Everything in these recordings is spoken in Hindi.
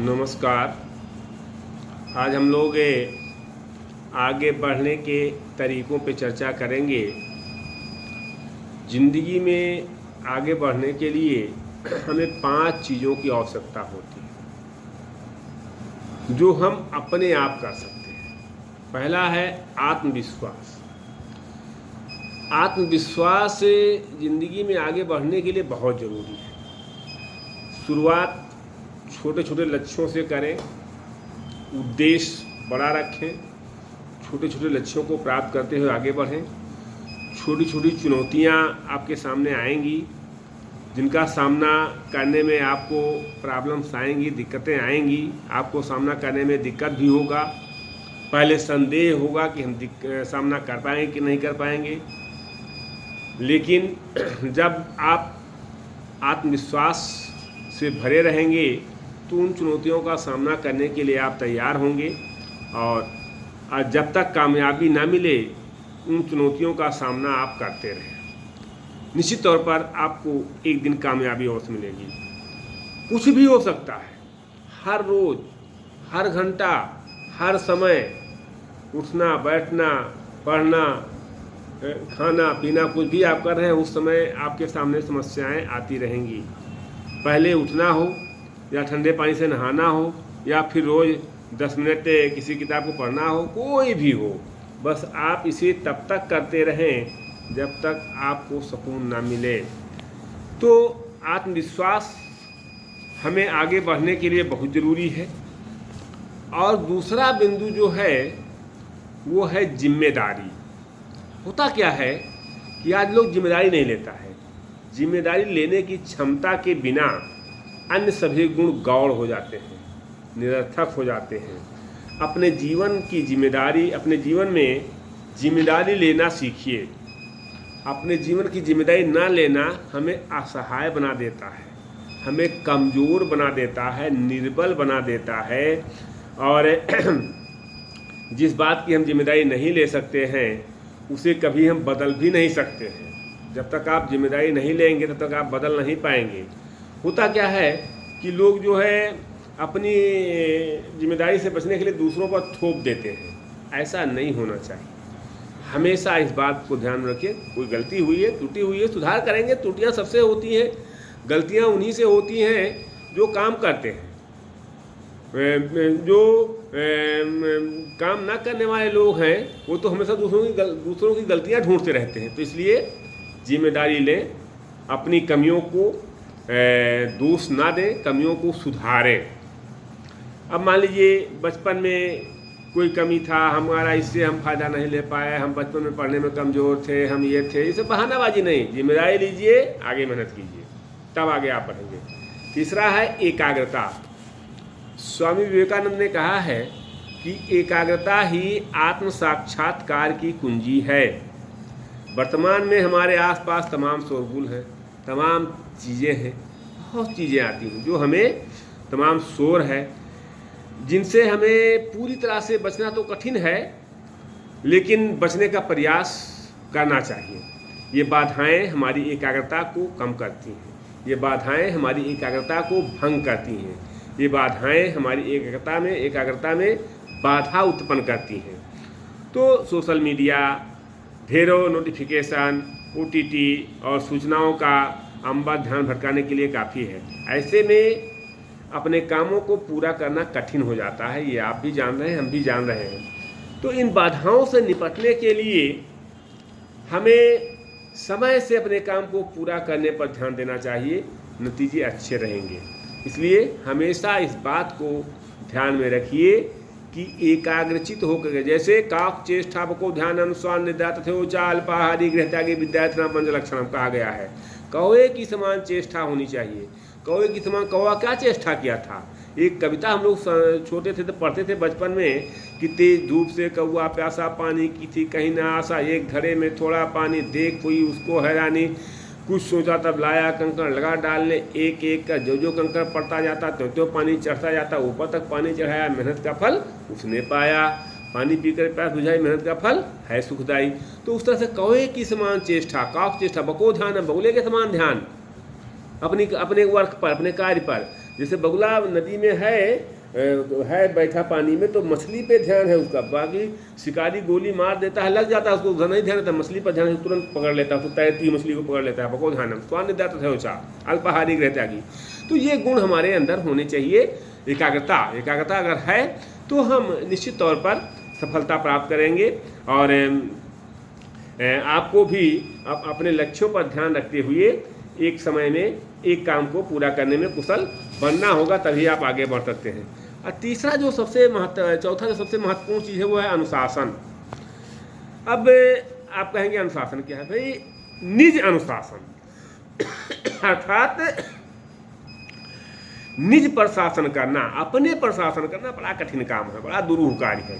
नमस्कार। आज हम लोग आगे बढ़ने के तरीक़ों पे चर्चा करेंगे। ज़िंदगी में आगे बढ़ने के लिए हमें 5 चीज़ों की आवश्यकता होती है जो हम अपने आप कर सकते हैं। पहला है आत्मविश्वास। आत्मविश्वास ज़िंदगी में आगे बढ़ने के लिए बहुत ज़रूरी है। शुरुआत छोटे छोटे लक्ष्यों से करें, उद्देश्य बड़ा रखें, छोटे छोटे लक्ष्यों को प्राप्त करते हुए आगे बढ़ें। छोटी छोटी चुनौतियां आपके सामने आएंगी जिनका सामना करने में आपको प्रॉब्लम्स आएंगी, दिक्कतें आएंगी। आपको सामना करने में दिक्कत भी होगा, पहले संदेह होगा कि हम सामना कर पाएंगे कि नहीं कर पाएंगे, लेकिन जब आप आत्मविश्वास से भरे रहेंगे तो उन चुनौतियों का सामना करने के लिए आप तैयार होंगे। और जब तक कामयाबी ना मिले उन चुनौतियों का सामना आप करते रहें। निश्चित तौर पर आपको एक दिन कामयाबी अवश्य मिलेगी। कुछ भी हो सकता है, हर रोज़, हर घंटा, हर समय उठना, बैठना, पढ़ना, खाना पीना, कुछ भी आप कर रहे हैं उस समय आपके सामने समस्याएं आती रहेंगी। पहले उठना हो या ठंडे पानी से नहाना हो या फिर रोज़ 10 मिनट किसी किताब को पढ़ना हो, कोई भी हो, बस आप इसे तब तक करते रहें जब तक आपको सुकून ना मिले। तो आत्मविश्वास हमें आगे बढ़ने के लिए बहुत ज़रूरी है। और दूसरा बिंदु जो है वो है जिम्मेदारी। होता क्या है कि आज लोग जिम्मेदारी नहीं लेता है। जिम्मेदारी लेने की क्षमता के बिना अन्य सभी गुण गौण हो जाते हैं, निरर्थक हो जाते हैं। अपने जीवन की जिम्मेदारी, अपने जीवन में जिम्मेदारी लेना सीखिए। अपने जीवन की जिम्मेदारी ना लेना हमें असहाय बना देता है, हमें कमज़ोर बना देता है, निर्बल बना देता है। और जिस बात की हम जिम्मेदारी नहीं ले सकते हैं उसे कभी हम बदल भी नहीं सकते हैं। जब तक आप जिम्मेदारी नहीं लेंगे तब तक आप बदल नहीं पाएंगे। होता क्या है कि लोग जो है अपनी जिम्मेदारी से बचने के लिए दूसरों पर थोप देते हैं। ऐसा नहीं होना चाहिए। हमेशा इस बात को ध्यान में रखिए, कोई गलती हुई है, त्रुटि हुई है, सुधार करेंगे। त्रुटियां सबसे होती हैं, गलतियां उन्हीं से होती हैं जो काम करते हैं। जो काम ना करने वाले लोग हैं वो तो हमेशा दूसरों की गलतियां ढूंढते रहते हैं। तो इसलिए जिम्मेदारी लें, अपनी कमियों को दोष ना दें, कमियों को सुधारें। अब मान लीजिए बचपन में कोई कमी था, हमारा इससे हम फ़ायदा नहीं ले पाए, हम बचपन में पढ़ने में कमज़ोर थे, हम ये थे, इसे बहानाबाजी नहीं। जिम्मेदारी लीजिए, आगे मेहनत कीजिए, तब आगे आप बढ़ेंगे। तीसरा है एकाग्रता। स्वामी विवेकानंद ने कहा है कि एकाग्रता ही आत्म साक्षात्कार की कुंजी है। वर्तमान में हमारे आसपास तमाम शोरगुल हैं, तमाम चीज़ें हैं, बहुत चीज़ें आती हैं जो हमें, तमाम शोर है जिनसे हमें पूरी तरह से बचना तो कठिन है, लेकिन बचने का प्रयास करना चाहिए। ये बाधाएं हमारी एकाग्रता को कम करती हैं, ये बाधाएं हमारी एकाग्रता को भंग करती हैं, ये बाधाएं हमारी एकाग्रता में बाधा उत्पन्न करती हैं। तो सोशल मीडिया, ढेरों नोटिफिकेशन, OTT और सूचनाओं का अम्बा ध्यान भटकाने के लिए काफ़ी है। ऐसे में अपने कामों को पूरा करना कठिन हो जाता है। ये आप भी जान रहे हैं, हम भी जान रहे हैं। तो इन बाधाओं से निपटने के लिए हमें समय से अपने काम को पूरा करने पर ध्यान देना चाहिए, नतीजे अच्छे रहेंगे। इसलिए हमेशा इस बात को ध्यान में रखिए कि एकाग्रचित होकर, जैसे काक चेष्टा को ध्यानम स्वान निद्रा तथोचा अल्पाहारी गृहत्यागी विद्यार्थना पंच लक्षणम कहा गया है। कौवे की समान चेष्टा होनी चाहिए। कौवे की समान, कौवा क्या चेष्टा किया था? एक कविता हम लोग छोटे थे तो पढ़ते थे बचपन में कि तेज धूप से कौवा प्यासा पानी की थी कहीं ना आशा, एक घड़े में थोड़ा पानी देख हुई उसको हैरानी, कुछ सोचा तब लाया कंकड़ लगा डालने, एक एक का जो जो कंकड़ पड़ता जाता त्यों पानी चढ़ता जाता, ऊपर तक पानी चढ़ाया, मेहनत का फल उसने पाया, पानी पीकर प्यास बुझाई, मेहनत का फल है सुखदाई। तो उस तरह से कौवे की समान चेष्टा, काक चेष्टा, बको ध्यान, बगुले के समान ध्यान अपने वर्क पर, अपने कार्य पर। जैसे बगुला नदी में है है बैठा पानी में तो मछली पे ध्यान है उसका, बाकी शिकारी गोली मार देता है, लग जाता है, उसको उधर नहीं ध्यान रहता, मछली पर ध्यान तुरंत पकड़ लेता है, उसको तैरती मछली को पकड़ लेता है, पको ध्यान है उसको, अन्य थे वैसा अल्पाहारी रहता है। तो ये गुण हमारे अंदर होने चाहिए। एकाग्रता अगर है तो हम निश्चित तौर पर सफलता प्राप्त करेंगे। और आपको भी अपने लक्ष्यों पर ध्यान रखते हुए एक समय में एक काम को पूरा करने में कुशल बनना होगा, तभी आप आगे बढ़ सकते हैं। और तीसरा जो चौथा जो सबसे महत्वपूर्ण चीज़ है वो है अनुशासन। अब आप कहेंगे अनुशासन क्या है भाई? निज अनुशासन अर्थात निज पर शासन करना, अपने पर शासन करना बड़ा कठिन काम है, बड़ा दुरूह कार्य है।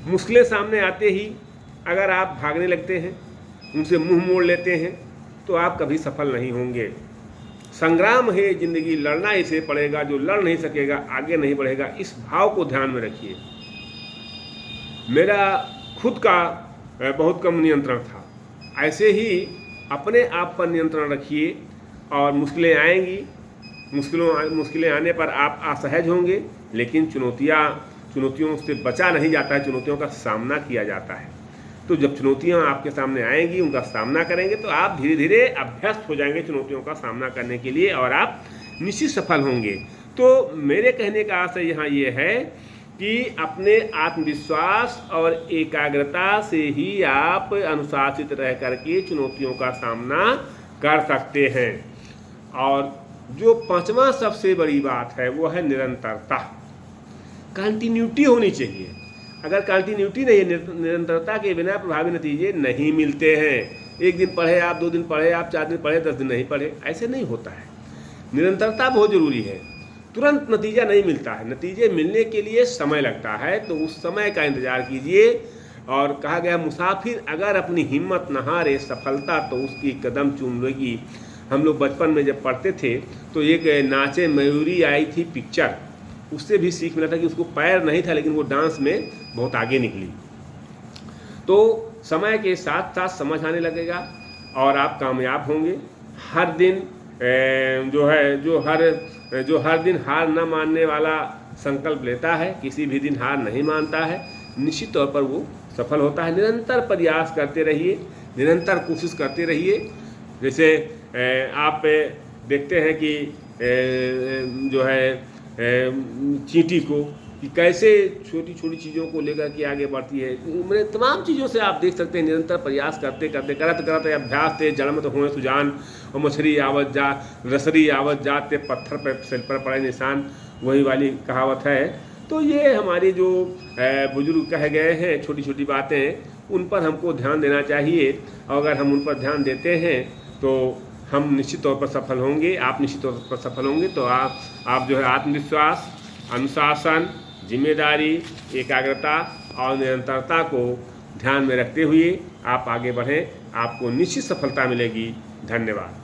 मुश्किलें सामने आते ही अगर आप भागने लगते हैं, उनसे मुंह मोड़ लेते हैं, तो आप कभी सफल नहीं होंगे। संग्राम है जिंदगी, लड़ना इसे पड़ेगा, जो लड़ नहीं सकेगा आगे नहीं बढ़ेगा। इस भाव को ध्यान में रखिए। मेरा खुद का बहुत कम नियंत्रण था, ऐसे ही अपने आप पर नियंत्रण रखिए और मुश्किलें आएंगी। मुश्किलें आने पर आप असहज होंगे, लेकिन चुनौतियों से बचा नहीं जाता है, चुनौतियों का सामना किया जाता है। तो जब चुनौतियां आपके सामने आएंगी, उनका सामना करेंगे, तो आप धीरे धीरे अभ्यस्त हो जाएंगे चुनौतियों का सामना करने के लिए और आप निश्चित सफल होंगे। तो मेरे कहने का आशय यहाँ ये है कि अपने आत्मविश्वास और एकाग्रता से ही आप अनुशासित रह करके चुनौतियों का सामना कर सकते हैं। और जो पांचवा सबसे बड़ी बात है वो है निरंतरता। कंटिन्यूटी होनी चाहिए। अगर कंटिन्यूटी नहीं है, निरंतरता के बिना प्रभावी नतीजे नहीं मिलते हैं। एक दिन पढ़े आप, 2 दिन पढ़े आप, 4 दिन पढ़े, 10 दिन नहीं पढ़े, ऐसे नहीं होता है। निरंतरता बहुत ज़रूरी है। तुरंत नतीजा नहीं मिलता है, नतीजे मिलने के लिए समय लगता है, तो उस समय का इंतज़ार कीजिए। और कहा गया मुसाफिर अगर अपनी हिम्मत न हारे सफलता तो उसकी कदम चूम लेगी। हम लोग बचपन में जब पढ़ते थे तो एक नाचे मयूरी आई थी पिक्चर, उससे भी सीख मिला था कि उसको पैर नहीं था, लेकिन वो डांस में बहुत आगे निकली। तो समय के साथ साथ समझ आने लगेगा और आप कामयाब होंगे। हर दिन जो हर दिन हार न मानने वाला संकल्प लेता है, किसी भी दिन हार नहीं मानता है, निश्चित तौर पर वो सफल होता है। निरंतर प्रयास करते रहिए, निरंतर कोशिश करते रहिए। जैसे आप देखते हैं कि जो है चींटी को कि कैसे छोटी छोटी चीज़ों को लेकर के आगे बढ़ती है। मैंने तमाम चीज़ों से आप देख सकते हैं निरंतर प्रयास करते करत अभ्यास ते जन्म तो हुए सुजान, और मछली आवत जा रसरी आवत जाते पत्थर पर सिर पर पड़े निशान, वही वाली कहावत है। तो ये हमारी जो बुजुर्ग कहे गए हैं छोटी छोटी बातें, उन पर हमको ध्यान देना चाहिए। और अगर हम उन पर ध्यान देते हैं तो हम निश्चित तौर पर सफल होंगे, आप निश्चित तौर पर सफल होंगे। तो आप जो है आत्मविश्वास, अनुशासन, जिम्मेदारी, एकाग्रता और निरंतरता को ध्यान में रखते हुए आप आगे बढ़ें, आपको निश्चित सफलता मिलेगी। धन्यवाद।